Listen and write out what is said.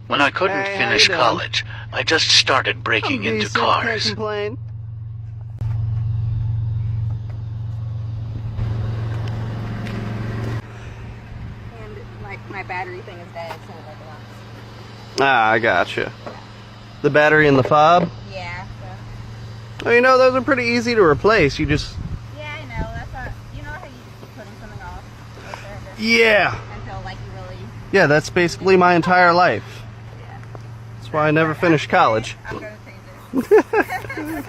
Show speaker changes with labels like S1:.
S1: When I couldn't
S2: Hey, how
S1: finish
S2: you doing?
S1: college, I just started breaking into
S2: Decent, can't
S1: cars.
S2: complain.
S3: And my battery thing is dead, so like
S2: Ah, I gotcha. The battery and the fob?
S3: yeah. So.
S2: Well, you know, those are pretty easy to replace. You just...
S3: Yeah, I know. That's not. You know how you just keep putting something off like that,
S2: Yeah!
S3: until like you really.
S2: Yeah, that's basically my entire life.
S3: Yeah.
S2: That's why I never finished college.
S3: I'm gonna change it.